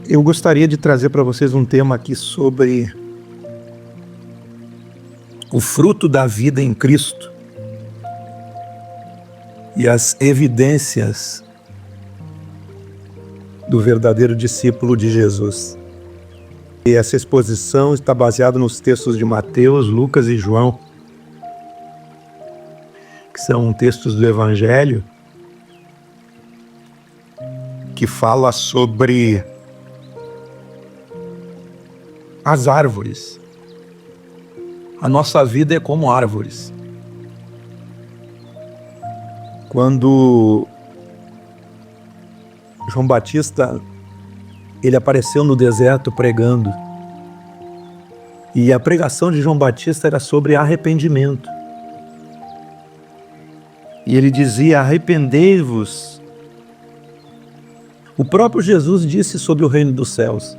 Eu gostaria de trazer para vocês um tema aqui sobre o fruto da vida em Cristo e as evidências do verdadeiro discípulo de Jesus. E essa exposição está baseada nos textos de Mateus, Lucas e João, que são textos do Evangelho que fala sobre as árvores. A nossa vida é como árvores. Quando João Batista ele apareceu no deserto pregando, e a pregação de João Batista era sobre arrependimento. E ele dizia: arrependei-vos. O próprio Jesus disse sobre o reino dos céus.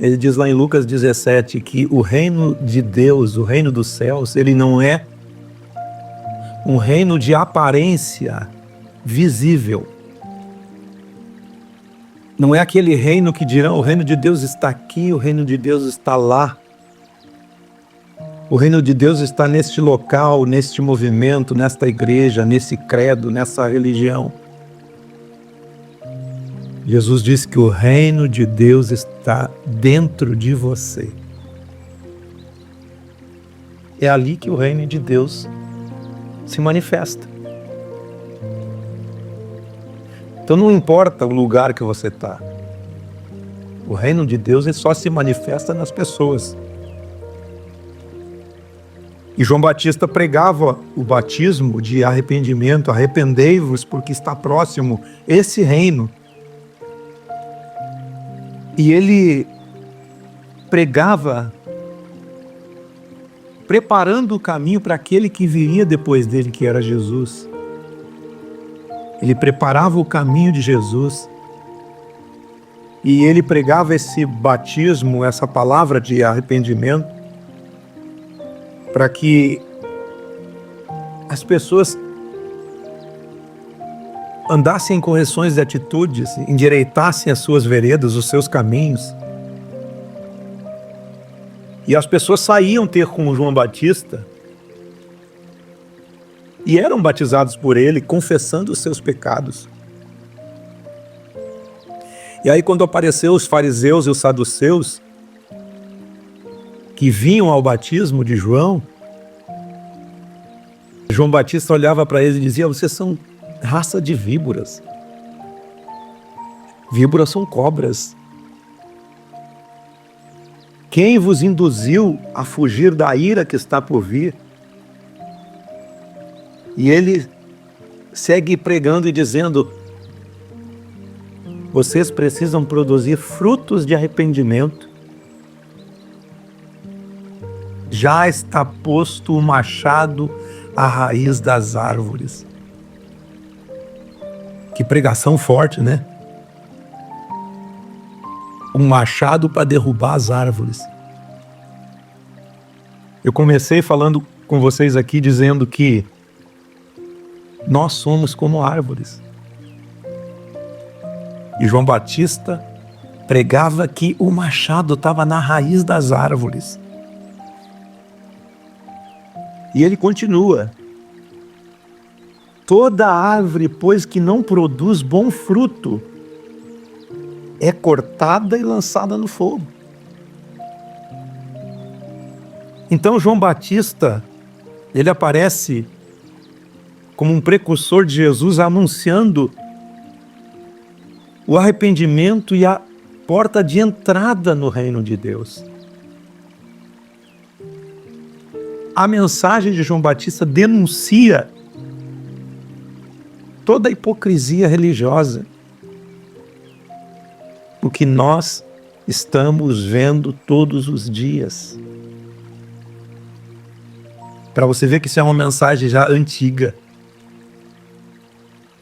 Ele diz lá em Lucas 17 que o reino de Deus, o reino dos céus, ele não é um reino de aparência visível. Não é aquele reino que dirão: o reino de Deus está aqui, o reino de Deus está lá. O reino de Deus está neste local, neste movimento, nesta igreja, nesse credo, nessa religião. Jesus disse que o reino de Deus está dentro de você. É ali que o reino de Deus se manifesta. Então não importa o lugar que você está. O reino de Deus só se manifesta nas pessoas. E João Batista pregava o batismo de arrependimento: arrependei-vos porque está próximo esse reino. E ele pregava preparando o caminho para aquele que viria depois dele, que era Jesus. Ele preparava o caminho de Jesus. E ele pregava esse batismo, essa palavra de arrependimento, para que as pessoas andassem em correções de atitudes, endireitassem as suas veredas, os seus caminhos. E as pessoas saíam ter com João Batista e eram batizados por ele, confessando os seus pecados. E aí, quando apareceu os fariseus e os saduceus, que vinham ao batismo de João, João Batista olhava para eles e dizia: vocês são raça de víboras. Víboras são cobras. Quem vos induziu a fugir da ira que está por vir? E ele segue pregando e dizendo: vocês precisam produzir frutos de arrependimento. Já está posto o machado à raiz das árvores. Que pregação forte, né? Um machado para derrubar as árvores. Eu comecei falando com vocês aqui dizendo que nós somos como árvores. E João Batista pregava que o machado estava na raiz das árvores. E ele continua: toda árvore, pois, que não produz bom fruto, é cortada e lançada no fogo. Então João Batista, ele aparece como um precursor de Jesus, anunciando o arrependimento e a porta de entrada no reino de Deus. A mensagem de João Batista denuncia toda a hipocrisia religiosa, o que nós estamos vendo todos os dias. Para você ver que isso é uma mensagem já antiga.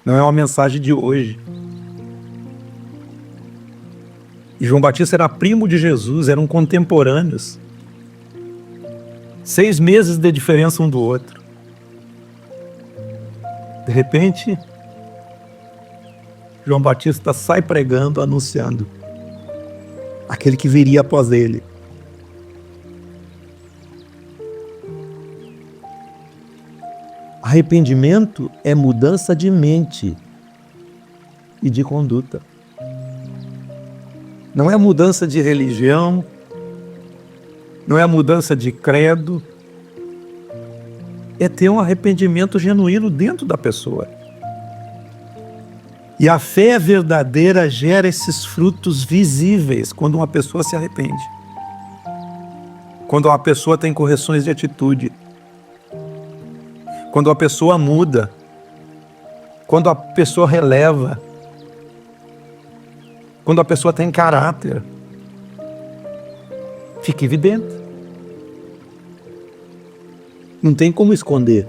Não é uma mensagem de hoje. E João Batista era primo de Jesus, eram contemporâneos. 6 meses de diferença um do outro. De repente, João Batista sai pregando, anunciando aquele que viria após ele. Arrependimento é mudança de mente e de conduta. Não é mudança de religião, não é mudança de credo, é ter um arrependimento genuíno dentro da pessoa. E a fé verdadeira gera esses frutos visíveis quando uma pessoa se arrepende. Quando uma pessoa tem correções de atitude. Quando a pessoa muda. Quando a pessoa releva. Quando a pessoa tem caráter. Fica evidente. Não tem como esconder.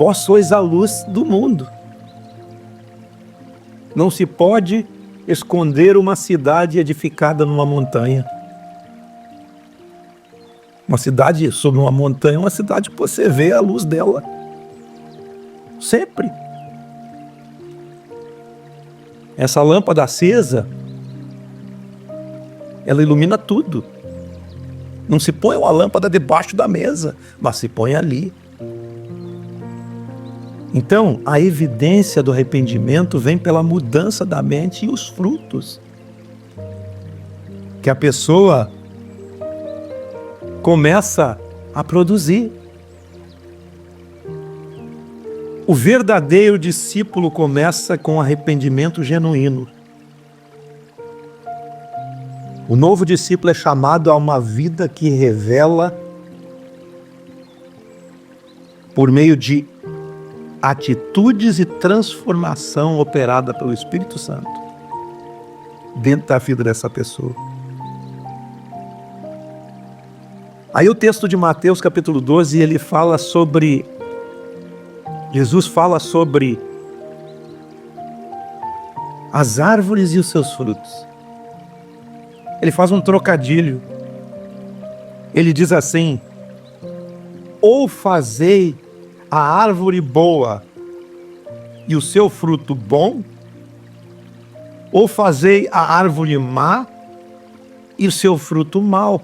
Vós sois a luz do mundo. Não se pode esconder uma cidade edificada numa montanha. Uma cidade sobre uma montanha é uma cidade que você vê a luz dela. Sempre. Essa lâmpada acesa, ela ilumina tudo. Não se põe uma lâmpada debaixo da mesa, mas se põe ali. Então, a evidência do arrependimento vem pela mudança da mente e os frutos que a pessoa começa a produzir. O verdadeiro discípulo começa com arrependimento genuíno. O novo discípulo é chamado a uma vida que revela, por meio de atitudes e transformação operada pelo Espírito Santo dentro da vida dessa pessoa. Aí o texto de Mateus capítulo 12, ele fala sobre, Jesus fala sobre as árvores e os seus frutos. Ele faz um trocadilho. Ele diz assim: ou fazei a árvore boa e o seu fruto bom, ou fazei a árvore má e o seu fruto mau.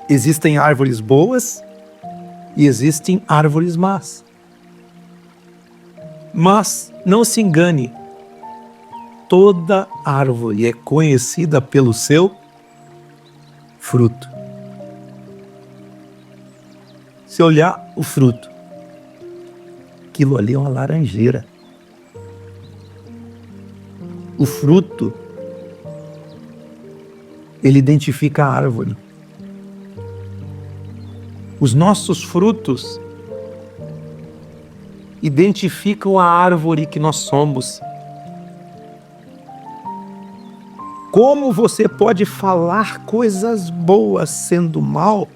Existem árvores boas e existem árvores más. Mas não se engane, toda árvore é conhecida pelo seu fruto. Se olhar o fruto, aquilo ali é uma laranjeira. O fruto, ele identifica a árvore. Os nossos frutos identificam a árvore que nós somos. Como você pode falar coisas boas sendo mal?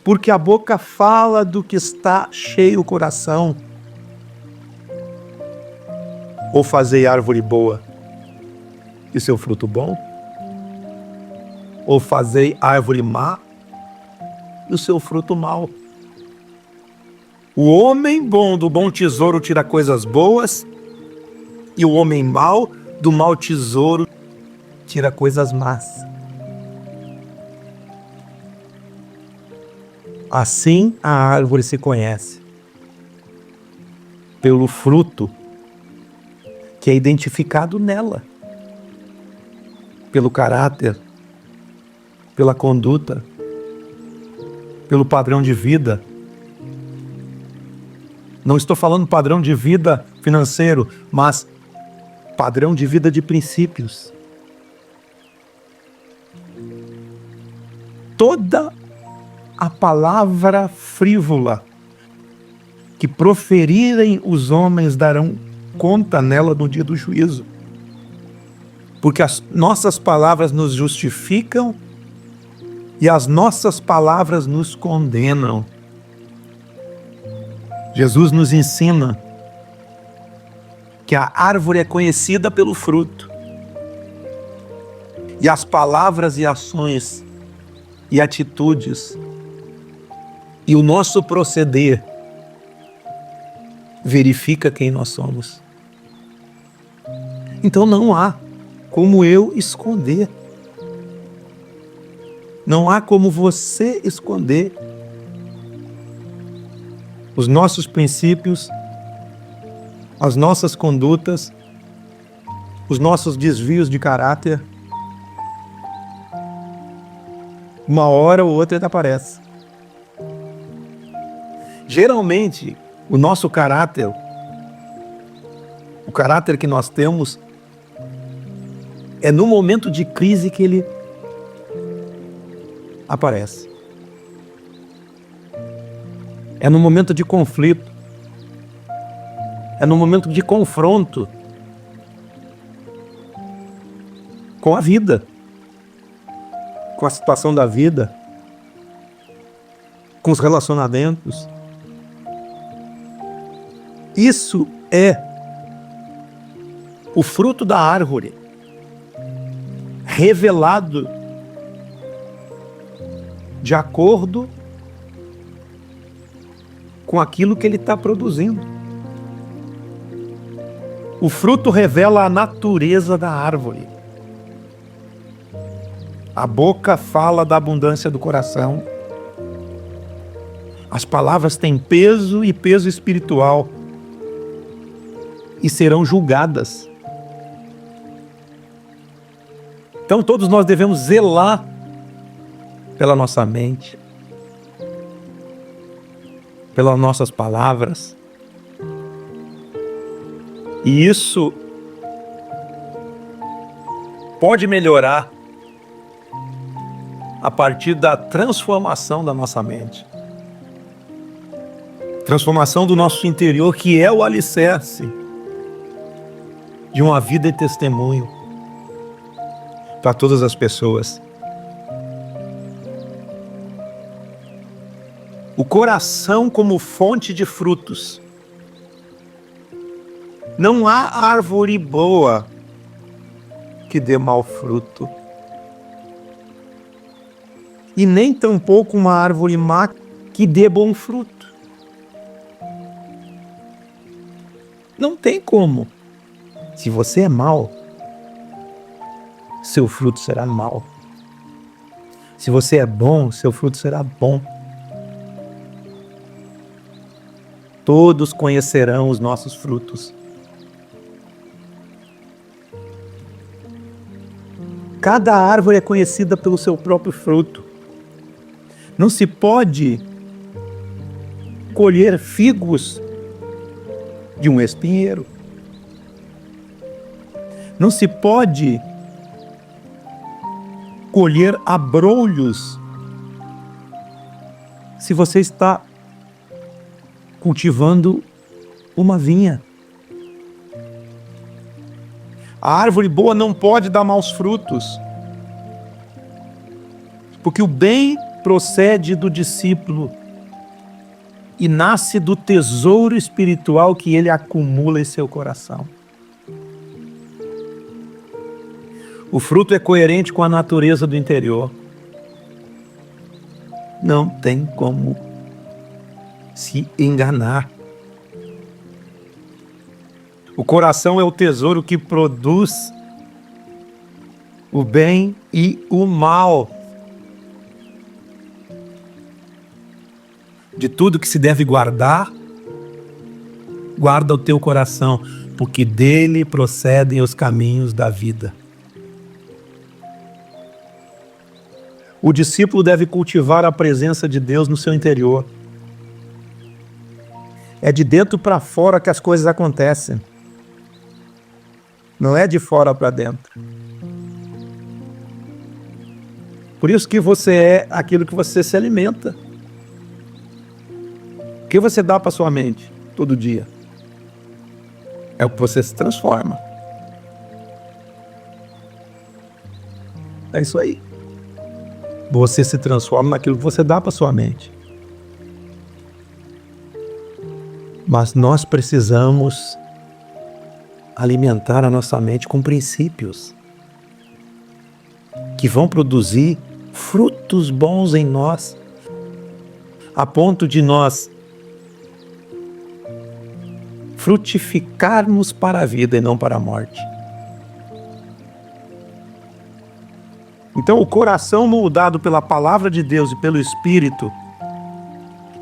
Porque a boca fala do que está cheio o coração. Ou fazei árvore boa e seu fruto bom? Ou fazei árvore má e o seu fruto mau? O homem bom do bom tesouro tira coisas boas, e o homem mau do mau tesouro tira coisas más. Assim a árvore se conhece, pelo fruto que é identificado nela, pelo caráter, pela conduta, pelo padrão de vida. Não estou falando padrão de vida financeiro, mas padrão de vida de princípios. Toda a palavra frívola que proferirem os homens darão conta nela no dia do juízo. Porque as nossas palavras nos justificam e as nossas palavras nos condenam. Jesus nos ensina que a árvore é conhecida pelo fruto. E as palavras e ações e atitudes e o nosso proceder verifica quem nós somos. Então não há como eu esconder. Não há como você esconder os nossos princípios, as nossas condutas, os nossos desvios de caráter. Uma hora ou outra ele aparece. Geralmente, o nosso caráter, o caráter que nós temos, é no momento de crise que ele aparece. É no momento de conflito. É no momento de confronto com a vida, com a situação da vida, com os relacionamentos. Isso é o fruto da árvore revelado de acordo com aquilo que ele está produzindo. O fruto revela a natureza da árvore. A boca fala da abundância do coração. As palavras têm peso e peso espiritual e serão julgadas. Então todos nós devemos zelar pela nossa mente, pelas nossas palavras. E isso pode melhorar a partir da transformação da nossa mente. Transformação do nosso interior, que é o alicerce de uma vida de testemunho para todas as pessoas. O coração como fonte de frutos. Não há árvore boa que dê mau fruto. E nem tampouco uma árvore má que dê bom fruto. Não tem como. Se você é mau, seu fruto será mau. Se você é bom, seu fruto será bom. Todos conhecerão os nossos frutos. Cada árvore é conhecida pelo seu próprio fruto. Não se pode colher figos de um espinheiro. Não se pode colher abrolhos se você está cultivando uma vinha. A árvore boa não pode dar maus frutos, porque o bem procede do discípulo e nasce do tesouro espiritual que ele acumula em seu coração. O fruto é coerente com a natureza do interior. Não tem como se enganar. O coração é o tesouro que produz o bem e o mal. De tudo que se deve guardar, guarda o teu coração, porque dele procedem os caminhos da vida. O discípulo deve cultivar a presença de Deus no seu interior. É de dentro para fora que as coisas acontecem. Não é de fora para dentro. Por isso que você é aquilo que você se alimenta. O que você dá para sua mente todo dia? É o que você se transforma. É isso aí. Você se transforma naquilo que você dá para sua mente. Mas nós precisamos alimentar a nossa mente com princípios que vão produzir frutos bons em nós, a ponto de nós frutificarmos para a vida e não para a morte. Então, o coração moldado pela palavra de Deus e pelo Espírito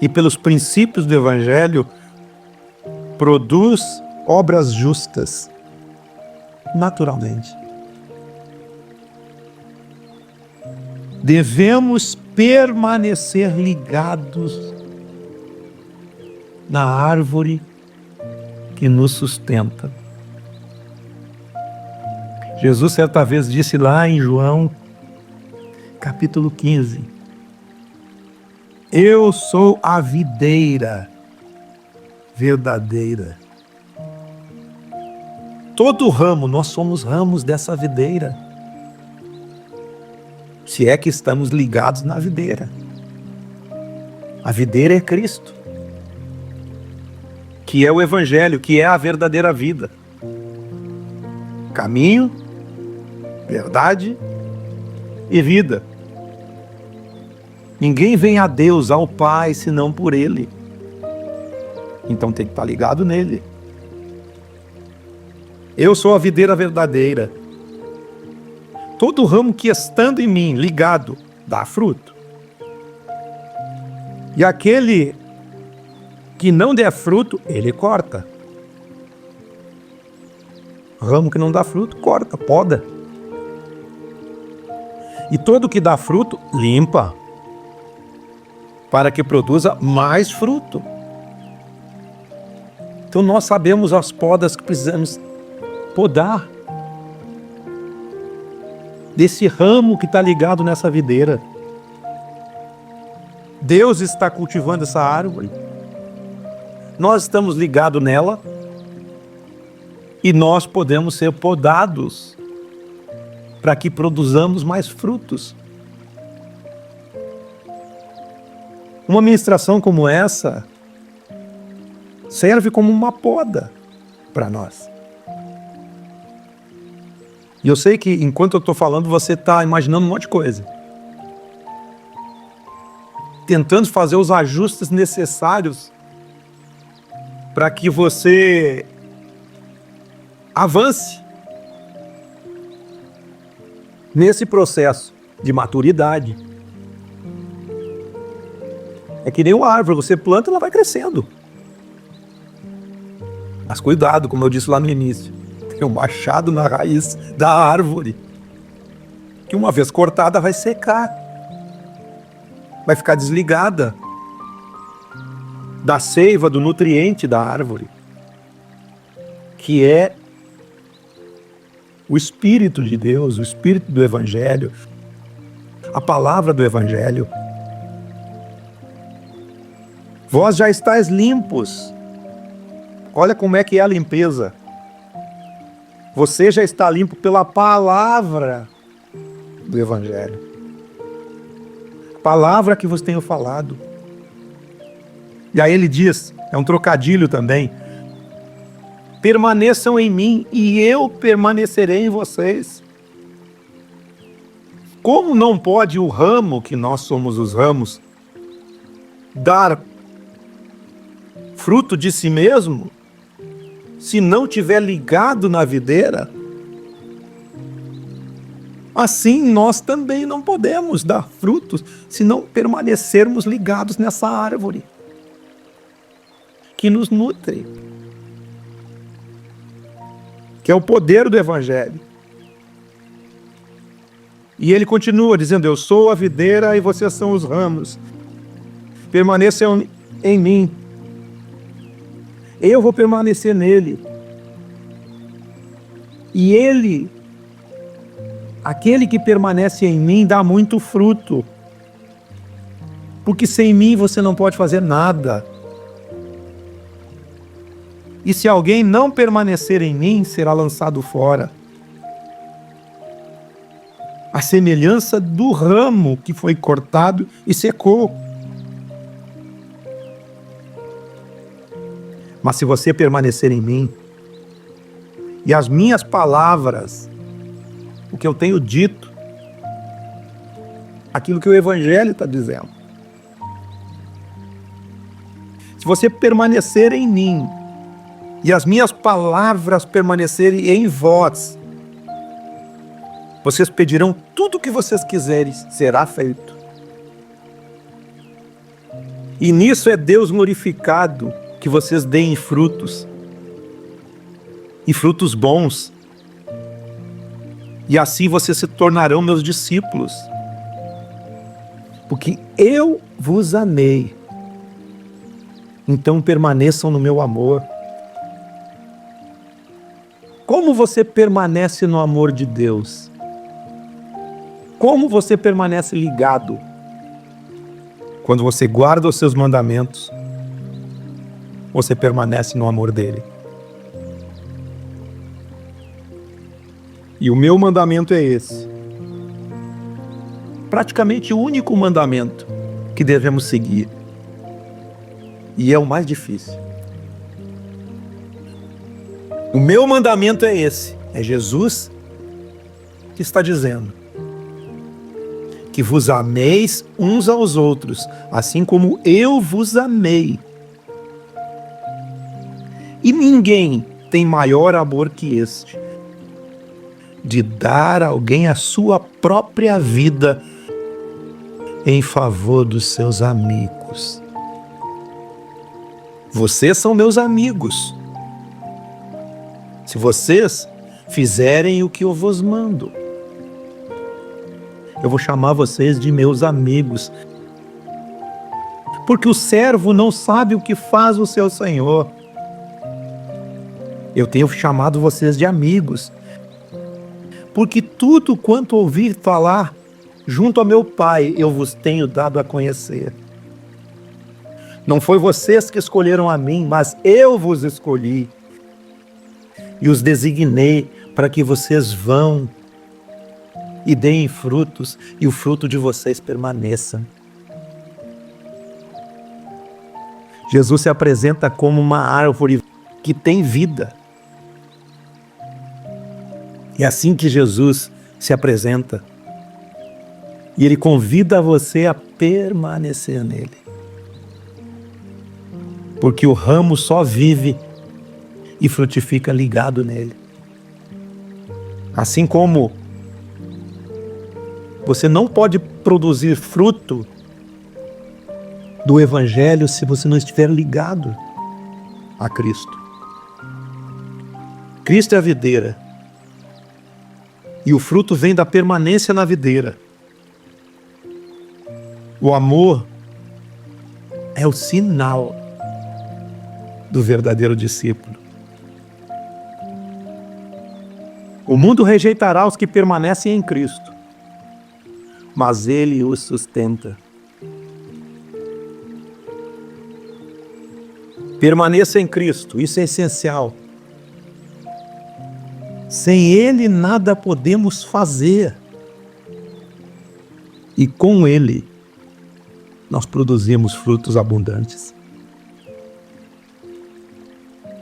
e pelos princípios do Evangelho produz obras justas, naturalmente. Devemos permanecer ligados na árvore que nos sustenta. Jesus certa vez disse lá em João, capítulo 15, eu sou a videira verdadeira. Todo ramo, nós somos ramos dessa videira. Se é que estamos ligados na videira. A videira é Cristo, que é o Evangelho, que é a verdadeira vida. Caminho, verdade e vida. Ninguém vem a Deus, ao Pai, senão por Ele. Então tem que estar ligado nele. Eu sou a videira verdadeira. Todo ramo que estando em mim, ligado, dá fruto. E aquele que não der fruto, ele corta. Ramo que não dá fruto, corta, poda. E todo que dá fruto, limpa, para que produza mais fruto. Então nós sabemos as podas que precisamos podar desse ramo que está ligado nessa videira. Deus está cultivando essa árvore. Nós estamos ligados nela e nós podemos ser podados para que produzamos mais frutos. Uma ministração como essa serve como uma poda para nós. E eu sei que enquanto eu estou falando, você está imaginando um monte de coisa. Tentando fazer os ajustes necessários para que você avance nesse processo de maturidade. É que nem uma árvore, você planta, ela vai crescendo. Mas cuidado, como eu disse lá no início, tem um machado na raiz da árvore, que uma vez cortada vai secar, vai ficar desligada da seiva, do nutriente da árvore, que é o Espírito de Deus, o Espírito do Evangelho, a palavra do Evangelho. Vós já estáis limpos. Olha como é que é a limpeza. Você já está limpo pela palavra do Evangelho. Palavra que vos tenho falado. E aí ele diz, é um trocadilho também, permaneçam em mim e eu permanecerei em vocês. Como não pode o ramo, que nós somos os ramos, dar fruto de si mesmo, se não tiver ligado na videira, assim nós também não podemos dar frutos se não permanecermos ligados nessa árvore que nos nutre, que é o poder do Evangelho. E ele continua dizendo, eu sou a videira e vocês são os ramos. Permaneçam em mim. Eu vou permanecer nele. E ele, aquele que permanece em mim, dá muito fruto. Porque sem mim você não pode fazer nada. E se alguém não permanecer em mim, será lançado fora. A semelhança do ramo que foi cortado e secou. Mas se você permanecer em mim, e as minhas palavras, o que eu tenho dito, aquilo que o Evangelho está dizendo. Se você permanecer em mim, e as minhas palavras permanecerem em vós, vocês pedirão tudo o que vocês quiserem, será feito. E nisso é Deus glorificado, que vocês deem frutos, e frutos bons, e assim vocês se tornarão meus discípulos, porque eu vos amei. Então permaneçam no meu amor. Como você permanece no amor de Deus? Como você permanece ligado? Quando você guarda os seus mandamentos, você permanece no amor dele. E o meu mandamento é esse. Praticamente o único mandamento que devemos seguir. E é o mais difícil. O meu mandamento é esse. É Jesus que está dizendo que vos ameis uns aos outros, assim como eu vos amei. E ninguém tem maior amor que este, de dar a alguém a sua própria vida em favor dos seus amigos. Vocês são meus amigos, se vocês fizerem o que eu vos mando. Eu vou chamar vocês de meus amigos, porque o servo não sabe o que faz o seu senhor. Eu tenho chamado vocês de amigos, porque tudo quanto ouvi falar junto a meu Pai, eu vos tenho dado a conhecer. Não foi vocês que escolheram a mim, mas eu vos escolhi e os designei para que vocês vão e deem frutos, e o fruto de vocês permaneça. Jesus se apresenta como uma árvore que tem vida. É assim que Jesus se apresenta. E ele convida você a permanecer nele. Porque o ramo só vive e frutifica ligado nele. Assim como você não pode produzir fruto do Evangelho se você não estiver ligado a Cristo. Cristo é a videira. E o fruto vem da permanência na videira. O amor é o sinal do verdadeiro discípulo. O mundo rejeitará os que permanecem em Cristo, mas ele os sustenta. Permaneça em Cristo, isso é essencial. Sem ele nada podemos fazer. E com ele nós produzimos frutos abundantes.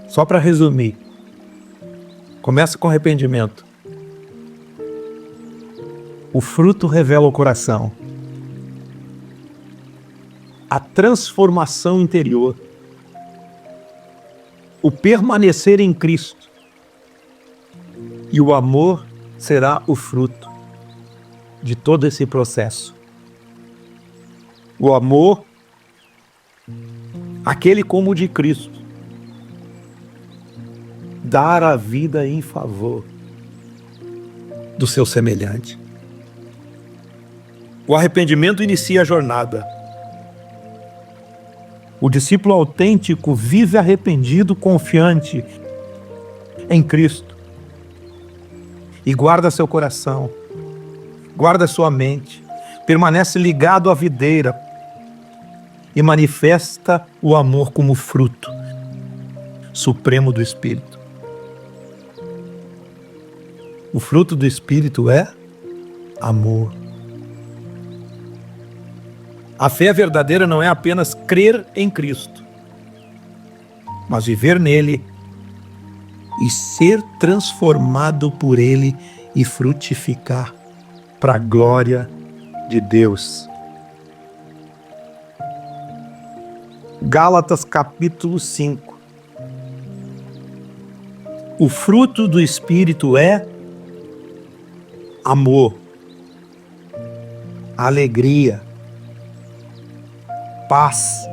Só para resumir, começa com arrependimento. O fruto revela o coração. A transformação interior. O permanecer em Cristo. E o amor será o fruto de todo esse processo. O amor, aquele como o de Cristo. Dar a vida em favor do seu semelhante. O arrependimento inicia a jornada. O discípulo autêntico vive arrependido, confiante em Cristo. E guarda seu coração, guarda sua mente, permanece ligado à videira e manifesta o amor como fruto supremo do Espírito. O fruto do Espírito é amor. A fé verdadeira não é apenas crer em Cristo, mas viver nele e ser transformado por ele e frutificar para a glória de Deus. Gálatas capítulo 5. O fruto do Espírito é amor, alegria, paz,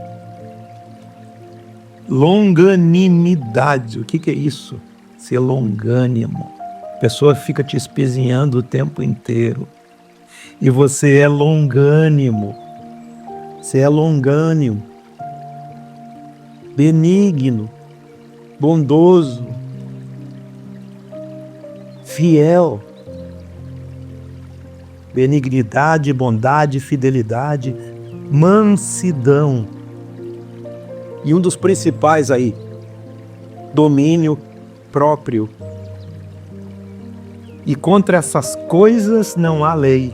longanimidade. O que é isso? Ser longânimo. A pessoa fica te espezinhando o tempo inteiro. E você é longânimo. Você é longânimo, benigno, bondoso, fiel. Benignidade, bondade, fidelidade, mansidão. E um dos principais aí, domínio próprio. E contra essas coisas não há lei.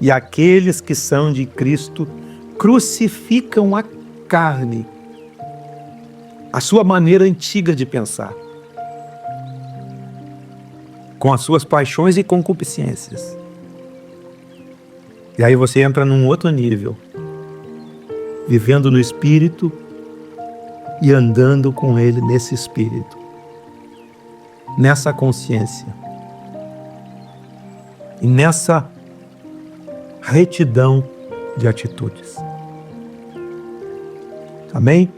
E aqueles que são de Cristo crucificam a carne, a sua maneira antiga de pensar, com as suas paixões e concupiscências. E aí você entra num outro nível, vivendo no Espírito e andando com Ele nesse Espírito, nessa consciência e nessa retidão de atitudes. Amém?